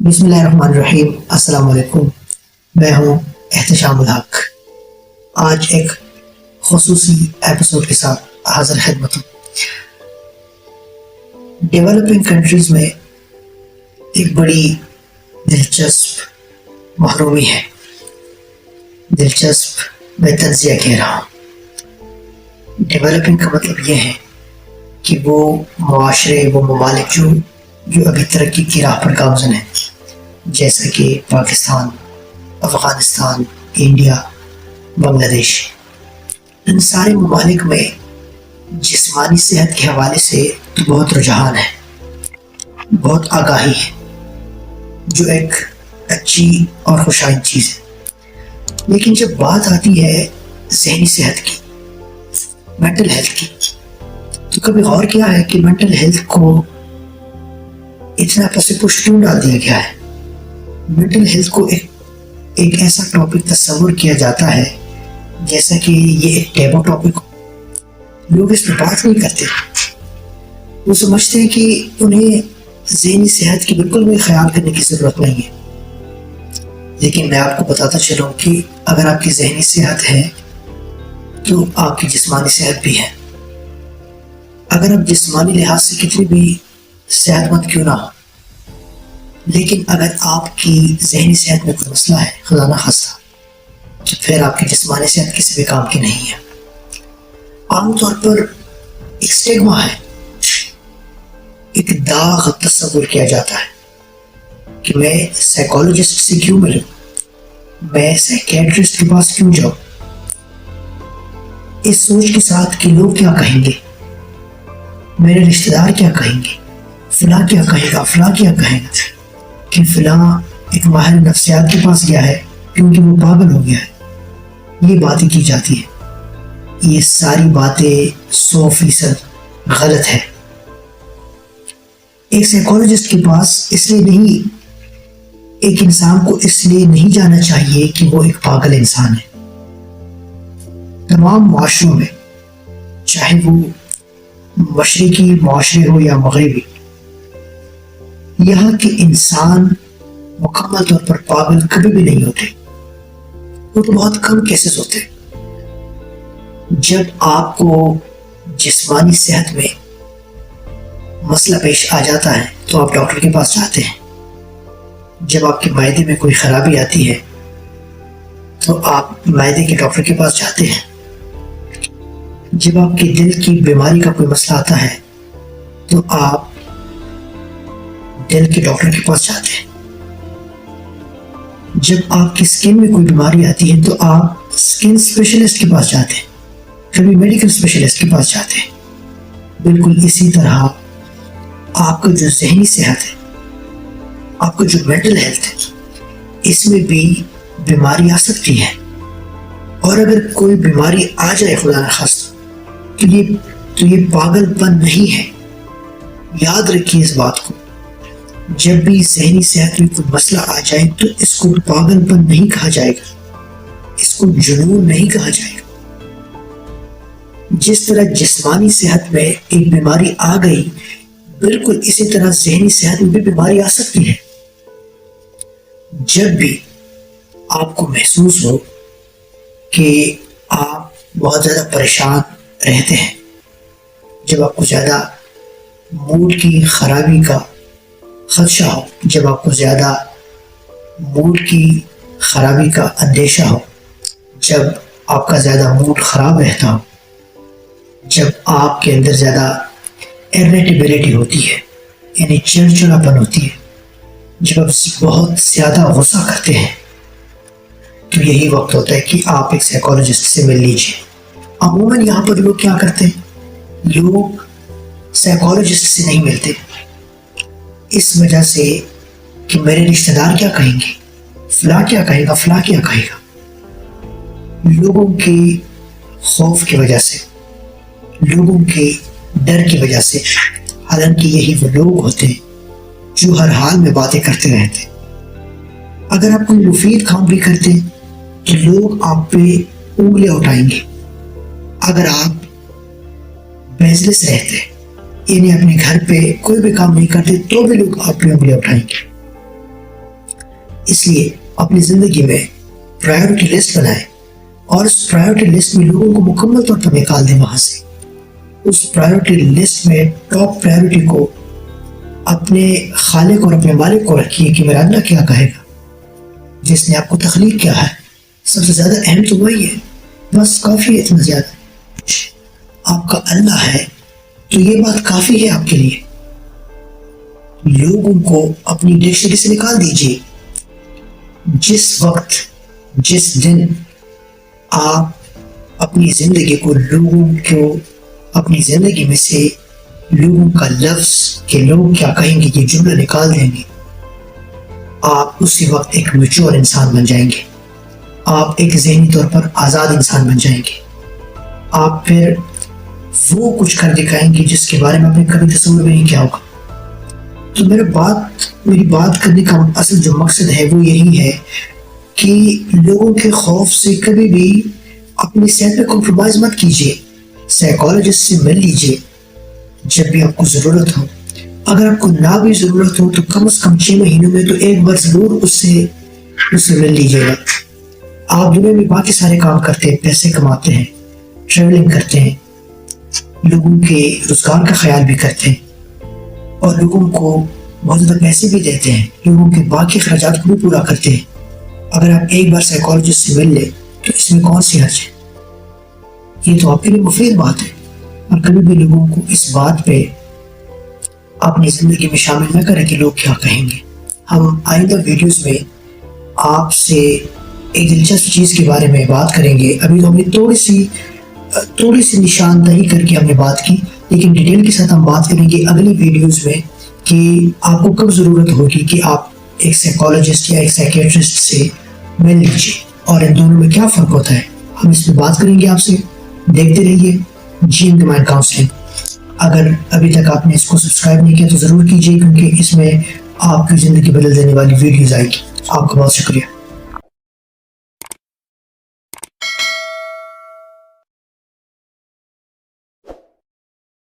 بسم اللہ الرحمن الرحیم۔ السلام علیکم، میں ہوں احتشام الحق۔ آج ایک خصوصی ایپیسوڈ کے ساتھ حاضر خدمت ہوں۔ ڈیولپنگ کنٹریز میں ایک بڑی دلچسپ محرومی ہے۔ دلچسپ میں تنزیہ کہہ رہا ہوں۔ ڈیولپنگ کا مطلب یہ ہے کہ وہ معاشرے، وہ ممالک جو ابھی ترقی کی راہ پر گامزن ہیں، جیسا کہ پاکستان، افغانستان، انڈیا، بنگلہ دیش۔ ان سارے ممالک میں جسمانی صحت کے حوالے سے تو بہت رجحان ہے، بہت آگاہی ہے، جو ایک اچھی اور خوشائند چیز ہے۔ لیکن جب بات آتی ہے ذہنی صحت کی، مینٹل ہیلتھ کی، تو کبھی غور کیا ہے کہ مینٹل ہیلتھ کو اتنا پس پش کیوں ڈال دیا گیا ہے؟ مینٹل ہیلتھ کو ایک ایسا ٹاپک تصور کیا جاتا ہے جیسا کہ یہ ایک ٹیبو ٹاپک ہو۔ لوگ اس پہ بات نہیں کرتے، وہ سمجھتے ہیں کہ انہیں ذہنی صحت کی بالکل بھی خیال کرنے کی ضرورت نہیں ہے۔ لیکن میں آپ کو بتاتا چلوں کہ اگر آپ کی ذہنی صحت ہے تو آپ کی جسمانی صحت بھی ہے۔ اگر آپ جسمانی لحاظ سے کتنی بھی صحت مند کیوں نہ ہو، لیکن اگر آپ کی ذہنی صحت میں کوئی مسئلہ ہے، خدا نہ خواستہ، تو پھر آپ کی جسمانی صحت کسی بھی کام کی نہیں ہے۔ عام طور پر ایک سٹیگما ہے، ایک داغ تصور کیا جاتا ہے کہ میں سائیکالوجسٹ سے کیوں ملوں، میں سائیکیٹرسٹ کے پاس کیوں جاؤں، اس سوچ کے ساتھ کہ لوگ کیا کہیں گے، میرے رشتہ دار کیا کہیں گے، فلاں کیا کہے گا، فلاں کیا کہے گا کہ فلاں ایک ماہر نفسیات کے پاس گیا ہے کیونکہ وہ پاگل ہو گیا ہے۔ یہ باتیں کی جاتی ہیں، یہ ساری باتیں 100% غلط ہے۔ ایک سائیکالوجسٹ کے پاس اس لیے نہیں، ایک انسان کو اس لیے نہیں جانا چاہیے کہ وہ ایک پاگل انسان ہے۔ تمام معاشروں میں، چاہے وہ مشرقی معاشرے ہو یا مغربی، یہاں کے انسان مکمل طور پر پاگل کبھی بھی نہیں ہوتے۔ وہ تو بہت کم کیسز ہوتے۔ جب آپ کو جسمانی صحت میں مسئلہ پیش آ جاتا ہے تو آپ ڈاکٹر کے پاس جاتے ہیں۔ جب آپ کے معدے میں کوئی خرابی آتی ہے تو آپ معدے کے ڈاکٹر کے پاس جاتے ہیں۔ جب آپ کے دل کی بیماری کا کوئی مسئلہ آتا ہے تو آپ دل کے ڈاکٹر کے پاس جاتے ہیں۔ جب آپ کی سکن میں کوئی بیماری آتی ہے تو آپ سکن اسپیشلسٹ کے پاس جاتے ہیں، کبھی میڈیکل اسپیشلسٹ کے پاس جاتے ہیں۔ بالکل اسی طرح آپ کا جو ذہنی صحت ہے، آپ کا جو مینٹل ہیلتھ ہے، اس میں بھی بیماری آ سکتی ہے۔ اور اگر کوئی بیماری آ جائے خدا نخواستہ تو یہ پاگل پن نہیں ہے۔ یاد رکھیے اس بات کو، جب بھی ذہنی صحت میں کوئی مسئلہ آ جائے تو اس کو پاگل پن نہیں کہا جائے گا، اس کو جنون نہیں کہا جائے گا۔ جس طرح جسمانی صحت میں ایک بیماری آ گئی، بالکل اسی طرح ذہنی صحت میں بھی بیماری آ سکتی ہے۔ جب بھی آپ کو محسوس ہو کہ آپ بہت زیادہ پریشان رہتے ہیں، جب آپ کو زیادہ موڈ کی خرابی کا خدشہ ہو، جب آپ کو زیادہ موڈ کی خرابی کا اندیشہ ہو، جب آپ کا زیادہ موڈ خراب رہتا ہو، جب آپ کے اندر زیادہ ارریٹیبلٹی ہوتی ہے، یعنی چڑچڑاپن ہوتی ہے، جب آپ بہت زیادہ غصہ کرتے ہیں، تو یہی وقت ہوتا ہے کہ آپ ایک سائیکالوجسٹ سے مل لیجیے۔ عموماً یہاں پر لوگ کیا کرتے ہیں، لوگ سائیکالوجسٹ سے نہیں ملتے، اس وجہ سے کہ میرے رشتہ دار کیا کہیں گے، فلاں کیا کہے گا، فلاں کیا کہے گا۔ لوگوں کے خوف کی وجہ سے، لوگوں کے ڈر کی وجہ سے، حالانکہ یہی وہ لوگ ہوتے ہیں جو ہر حال میں باتیں کرتے رہتے۔ اگر آپ کوئی مفید کام بھی کرتے تو لوگ آپ پہ انگلیاں اٹھائیں گے۔ اگر آپ بیزلس رہتے، یعنی اپنے گھر پہ کوئی بھی کام نہیں کرتے، تو بھی لوگ آپ پہ انگلیاں اٹھائیں گے۔ اس لیے اپنی زندگی میں پرائیورٹی لسٹ بنائیں اور اس پرائیورٹی لسٹ میں لوگوں کو مکمل طور پر نکال دیں وہاں سے. اس پرائیورٹی لسٹ میں ٹاپ پرائیورٹی کو اپنے خالق اور اپنے مالک کو رکھیے کہ میرا اللہ کیا کہے گا. جس نے آپ کو تخلیق کیا ہے سب سے زیادہ اہم تو وہی ہے، بس کافی ہے. اتنا زیادہ آپ کا اللہ ہے تو یہ بات کافی ہے آپ کے لیے. لوگوں کو اپنی ڈکشنری سے نکال دیجیے. جس وقت جس دن آپ اپنی زندگی کو لوگوں کو اپنی زندگی میں سے لوگوں کا لفظ کہ لوگ کیا کہیں گے یہ جملہ نکال دیں گے، آپ اسی وقت ایک میچور انسان بن جائیں گے. آپ ایک ذہنی طور پر آزاد انسان بن جائیں گے. آپ پھر وہ کچھ کر دکھائیں گے جس کے بارے میں آپ نے کبھی تصور بھی نہیں کیا ہوگا. تو میری بات کرنے کا اصل جو مقصد ہے وہ یہی ہے کہ لوگوں کے خوف سے کبھی بھی اپنی صحت پہ کمپرومائز مت کیجیے. سائیکالوجسٹ سے مل لیجیے جب بھی آپ کو ضرورت ہو. اگر آپ کو نہ بھی ضرورت ہو تو کم از کم 6 مہینوں میں تو ایک بار ضرور اس سے مل لیجیے گا. آپ دنیا میں باقی سارے کام کرتے ہیں، پیسے کماتے ہیں، ٹریولنگ کرتے ہیں، لوگوں کے روزگار کا خیال بھی کرتے ہیں اور لوگوں کو بہت زیادہ پیسے بھی دیتے ہیں، لوگوں کے باقی اخراجات کو بھی پورا کرتے ہیں. اگر آپ ایک بار سائیکالوجسٹ سے مل لیں تو اس میں کون سی حرج ہے؟ یہ تو آپ کے لیے مفید بات ہے. اور کبھی بھی لوگوں کو اس بات پہ اپنی زندگی میں شامل نہ کریں کہ لوگ کیا کہیں گے. ہم آئندہ ویڈیوز میں آپ سے ایک دلچسپ چیز کے بارے میں بات کریں گے. ابھی تو ہم نے تھوڑی سی نشاندہی کر کے ہم نے بات کی، لیکن ڈیٹیل کے ساتھ ہم بات کریں گے اگلی ویڈیوز میں کہ آپ کو کب ضرورت ہوگی کہ آپ ایک سائیکالوجسٹ یا ایک سائیکیٹرسٹ سے مل لیجیے اور ان دونوں میں کیا فرق ہوتا ہے. ہم اس میں بات کریں گے آپ سے. دیکھتے رہیے جی ان دی مائنڈ کاؤنسلنگ. اگر ابھی تک آپ نے اس کو سبسکرائب نہیں کیا تو ضرور کیجیے، کیونکہ اس میں آپ کی زندگی بدل دینے والی ویڈیوز آئے گی. آپ کا بہت شکریہ.